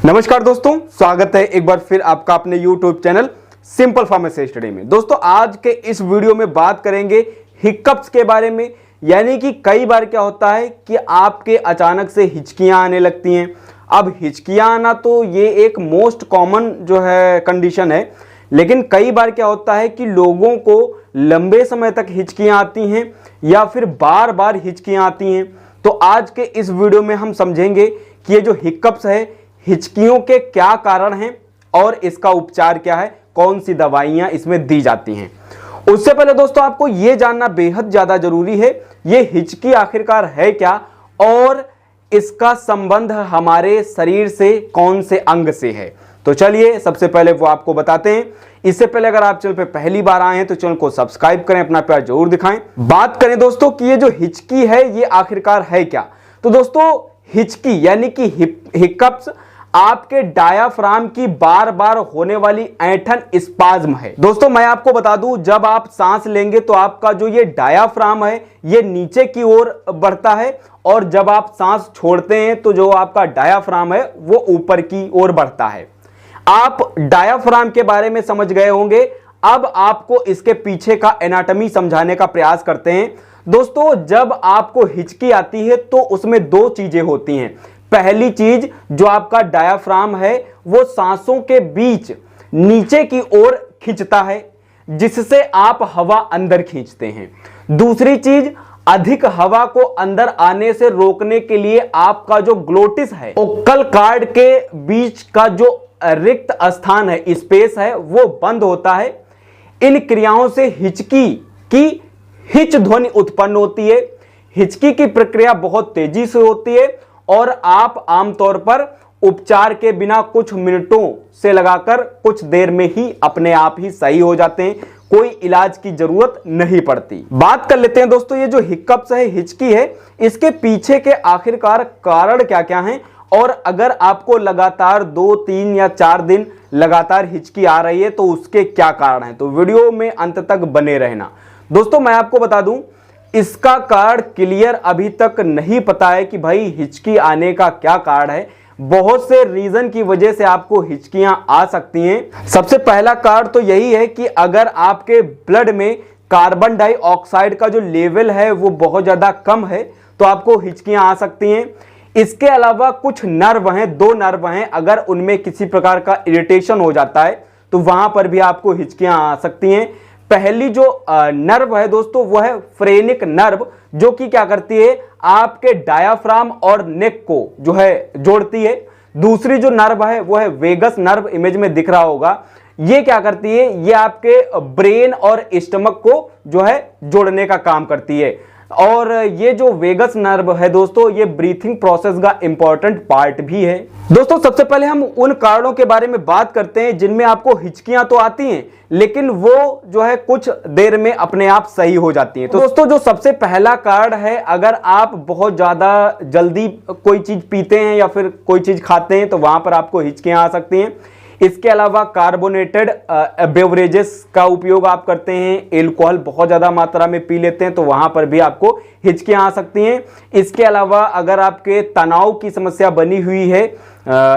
नमस्कार दोस्तों, स्वागत है एक बार फिर आपका अपने YouTube channel simple pharmacy study में। दोस्तों आज के इस वीडियो में बात करेंगे हिकअप्स के बारे में। यानी कि कई बार क्या होता है कि आपके अचानक से हिचकियां आने लगती हैं। अब हिचकियां आना तो ये एक मोस्ट कॉमन जो है कंडीशन है, लेकिन कई बार क्या होता है कि लोगों को लंबे समय तक हिचकियां आती हैं या फिर बार बार हिचकियां आती हैं। तो आज के इस वीडियो में हम समझेंगे कि ये जो हिकअप्स है, हिचकियों के क्या कारण हैं और इसका उपचार क्या है, कौन सी दवाइयां इसमें दी जाती हैं। उससे पहले दोस्तों आपको यह जानना बेहद ज्यादा जरूरी है, ये हिचकी आखिरकार है क्या और इसका संबंध हमारे शरीर से कौन से अंग से है। तो चलिए सबसे पहले वो आपको बताते हैं। इससे पहले अगर आप चैनल पे पहली बार आए हैं तो चैनल को सब्सक्राइब करें, अपना प्यार जरूर दिखाएं। बात करें दोस्तों कि ये जो हिचकी है ये आखिरकार है क्या। तो दोस्तों हिचकी यानी कि हिकअप्स आपके डायाफ्राम की बार बार होने वाली ऐंठन स्पाज्म है। दोस्तों मैं आपको बता दूं, जब आप सांस लेंगे तो आपका जो ये डायाफ्राम है ये नीचे की ओर बढ़ता है और जब आप सांस छोड़ते हैं तो जो आपका डायाफ्राम है वो ऊपर की ओर बढ़ता है। आप डायाफ्राम के बारे में समझ गए होंगे। अब आपको इसके पीछे का एनाटॉमी समझाने का प्रयास करते हैं। दोस्तों जब आपको हिचकी आती है तो उसमें दो चीजें होती हैं। पहली चीज, जो आपका डायाफ्राम है वो सांसों के बीच नीचे की ओर खींचता है जिससे आप हवा अंदर खींचते हैं। दूसरी चीज, अधिक हवा को अंदर आने से रोकने के लिए आपका जो ग्लोटिस है, ओक्कल कार्ड के बीच का जो रिक्त स्थान है, स्पेस है, वो बंद होता है। इन क्रियाओं से हिचकी की हिच ध्वनि उत्पन्न होती है। हिचकी की प्रक्रिया बहुत तेजी से होती है और आप आमतौर पर उपचार के बिना कुछ मिनटों से लगाकर कुछ देर में ही अपने आप ही सही हो जाते हैं। कोई इलाज की जरूरत नहीं पड़ती। बात कर लेते हैं दोस्तों, ये जो हिकअप्स है, हिचकी है, इसके पीछे के आखिरकार कारण क्या क्या हैं और अगर आपको लगातार 2, 3 या 4 दिन लगातार हिचकी आ रही है तो उसके क्या कारण हैं। तो वीडियो में अंत तक बने रहना। दोस्तों मैं आपको बता दूं, इसका कारण क्लियर अभी तक नहीं पता है कि भाई हिचकी आने का क्या कारण है। बहुत से रीजन की वजह से आपको हिचकियां आ सकती हैं। सबसे पहला कारण तो यही है कि अगर आपके ब्लड में कार्बन डाइऑक्साइड का जो लेवल है वो बहुत ज्यादा कम है तो आपको हिचकियां आ सकती हैं। इसके अलावा कुछ नर्व हैं, 2 नर्व हैं, अगर उनमें किसी प्रकार का इरिटेशन हो जाता है तो वहां पर भी आपको हिचकियां आ सकती हैं। पहली जो नर्व है दोस्तों वो है फ्रेनिक नर्व, जो कि क्या करती है, आपके डायाफ्राम और नेक को जो है जोड़ती है। दूसरी जो नर्व है वो है वेगस नर्व, इमेज में दिख रहा होगा। ये क्या करती है, ये आपके ब्रेन और स्टमक को जो है जोड़ने का काम करती है। और ये जो वेगस नर्व है दोस्तों, ये ब्रीथिंग प्रोसेस का इंपॉर्टेंट पार्ट भी है। दोस्तों सबसे पहले हम उन कारणों के बारे में बात करते हैं जिनमें आपको हिचकियां तो आती हैं लेकिन वो जो है कुछ देर में अपने आप सही हो जाती हैं। तो दोस्तों जो सबसे पहला कारण है, अगर आप बहुत ज्यादा जल्दी कोई चीज पीते हैं या फिर कोई चीज खाते हैं तो वहां पर आपको हिचकियां आ सकती हैं। इसके अलावा कार्बोनेटेड बेवरेजेस का उपयोग आप करते हैं, एल्कोहल बहुत ज़्यादा मात्रा में पी लेते हैं तो वहाँ पर भी आपको हिचकियाँ आ सकती हैं। इसके अलावा अगर आपके तनाव की समस्या बनी हुई है,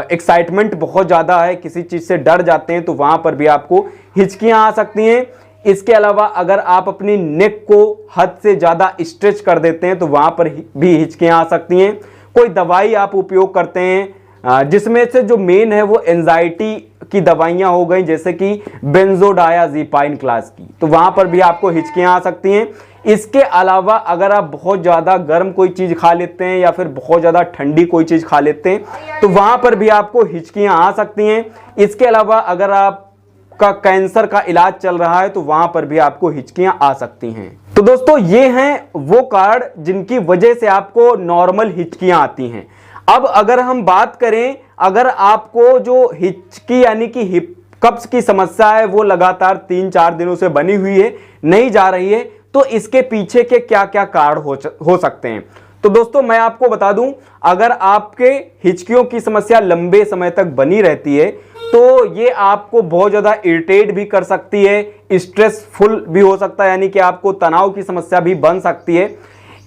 एक्साइटमेंट बहुत ज़्यादा है, किसी चीज़ से डर जाते हैं तो वहाँ पर भी आपको हिचकियाँ आ सकती हैं। इसके अलावा अगर आप अपनी नेक को हद से ज़्यादा स्ट्रेच कर देते हैं तो वहाँ पर भी हिचकियाँ आ सकती हैं। कोई दवाई आप उपयोग करते हैं जिसमें से जो मेन है वो एंजाइटी की दवाइयां हो गई, जैसे कि बेंजोडायाज़ेपाइन क्लास की, तो वहां पर भी आपको हिचकियां आ सकती हैं। इसके अलावा अगर आप बहुत ज़्यादा गर्म कोई चीज़ खा लेते हैं या फिर बहुत ज़्यादा ठंडी कोई चीज़ खा लेते हैं तो वहां पर भी आपको हिचकियां आ सकती हैं। इसके अलावा अगर आपका कैंसर का इलाज चल रहा है तो वहां पर भी आपको हिचकियां आ सकती हैं। तो दोस्तों ये हैं वो कारण जिनकी वजह से आपको नॉर्मल हिचकियां आती हैं। अब अगर हम बात करें, अगर आपको जो हिचकी यानी कि हिकअप्स की समस्या है वो लगातार 3-4 दिनों से बनी हुई है, नहीं जा रही है, तो इसके पीछे के क्या क्या कारण हो सकते हैं। तो दोस्तों मैं आपको बता दूं, अगर आपके हिचकियों की समस्या लंबे समय तक बनी रहती है तो ये आपको बहुत ज़्यादा इरिटेट भी कर सकती है, स्ट्रेसफुल भी हो सकता है, यानी कि आपको तनाव की समस्या भी बन सकती है।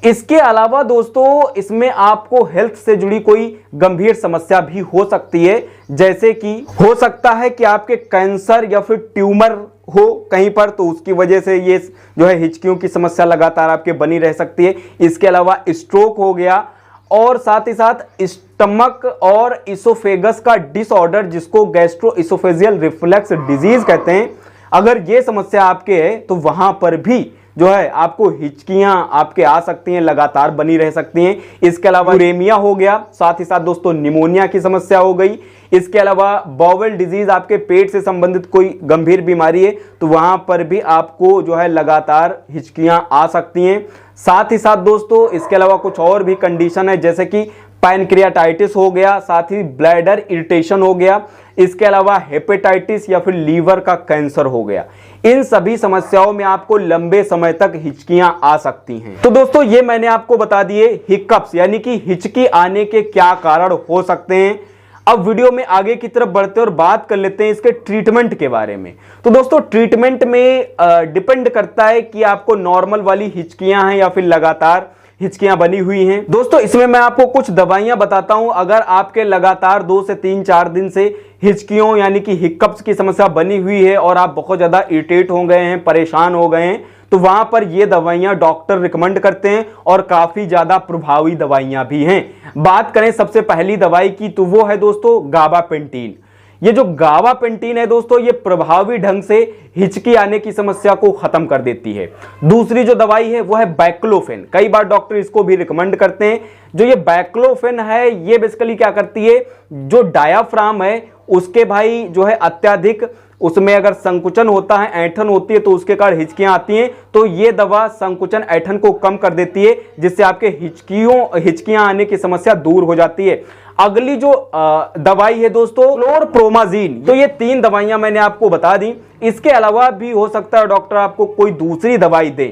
इसके अलावा दोस्तों इसमें आपको हेल्थ से जुड़ी कोई गंभीर समस्या भी हो सकती है, जैसे कि हो सकता है कि आपके कैंसर या फिर ट्यूमर हो कहीं पर, तो उसकी वजह से ये जो है हिचकियों की समस्या लगातार आपके बनी रह सकती है। इसके अलावा स्ट्रोक हो गया, और साथ ही साथ स्टमक और इसोफेगस का डिसऑर्डर, जिसको गैस्ट्रो इसोफेजियल रिफ्लक्स डिजीज कहते हैं, अगर ये समस्या आपके है तो वहां पर भी जो है आपको हिचकियां आपके आ सकती हैं, लगातार बनी रह सकती हैं। इसके अलावा यूरेमिया हो गया, साथ ही साथ दोस्तों निमोनिया की समस्या हो गई। इसके अलावा बाउल डिजीज, आपके पेट से संबंधित कोई गंभीर बीमारी है तो वहां पर भी आपको जो है लगातार हिचकियां आ सकती हैं। साथ ही साथ दोस्तों इसके अलावा कुछ और भी कंडीशन है, जैसे कि पैनक्रियाटाइटिस हो गया, साथ ही ब्लैडर इरिटेशन हो गया, इसके अलावा हेपेटाइटिस या फिर लीवर का कैंसर हो गया। इन सभी समस्याओं में आपको लंबे समय तक हिचकियां आ सकती हैं। तो दोस्तों ये मैंने आपको बता दिए हिकअप्स यानी कि हिचकी आने के क्या कारण हो सकते हैं। अब वीडियो में आगे की तरफ बढ़ते और बात कर लेते हैं इसके ट्रीटमेंट के बारे में। तो दोस्तों ट्रीटमेंट में डिपेंड करता है कि आपको नॉर्मल वाली हिचकियां हैं या फिर लगातार हिचकियां बनी हुई हैं। दोस्तों इसमें मैं आपको कुछ दवाइयां बताता हूं। अगर आपके लगातार 2 से 3-4 दिन से हिचकियों यानी कि हिकअप्स की समस्या बनी हुई है और आप बहुत ज्यादा इरिटेट हो गए हैं, परेशान हो गए हैं, तो वहां पर ये दवाइयां डॉक्टर रिकमेंड करते हैं और काफी ज्यादा प्रभावी दवाइयां भी हैं। बात करें सबसे पहली दवाई की तो वो है दोस्तों गाबापेंटीन। ये जो गाबापेंटीन है दोस्तों, ये प्रभावी ढंग से हिचकी आने की समस्या को खत्म कर देती है। दूसरी जो दवाई है वो है बैक्लोफेन। कई बार डॉक्टर इसको भी रिकमेंड करते हैं। जो ये बैक्लोफेन है ये बेसिकली क्या करती है, जो डायाफ्राम है उसके भाई जो है अत्यधिक उसमें अगर संकुचन होता है, ऐंठन होती है, तो उसके कारण हिचकियां आती हैं। तो ये दवा संकुचन ऐंठन को कम कर देती है, जिससे आपके हिचकियां आने की समस्या दूर हो जाती है। अगली जो दवाई है दोस्तों क्लोरप्रोमाजीन। तो ये 3 दवाइयां मैंने आपको बता दी। इसके अलावा भी हो सकता है डॉक्टर आपको कोई दूसरी दवाई दे।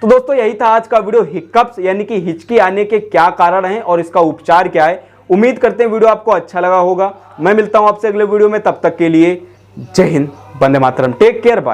तो दोस्तों यही था आज का वीडियो, हिकअप्स यानी कि हिचकी आने के क्या कारण हैं और इसका उपचार क्या है। उम्मीद करते हैं वीडियो आपको अच्छा लगा होगा। मैं मिलता हूं आपसे अगले वीडियो में, तब तक के लिए जय Hind, Vande Mataram, take care, bye.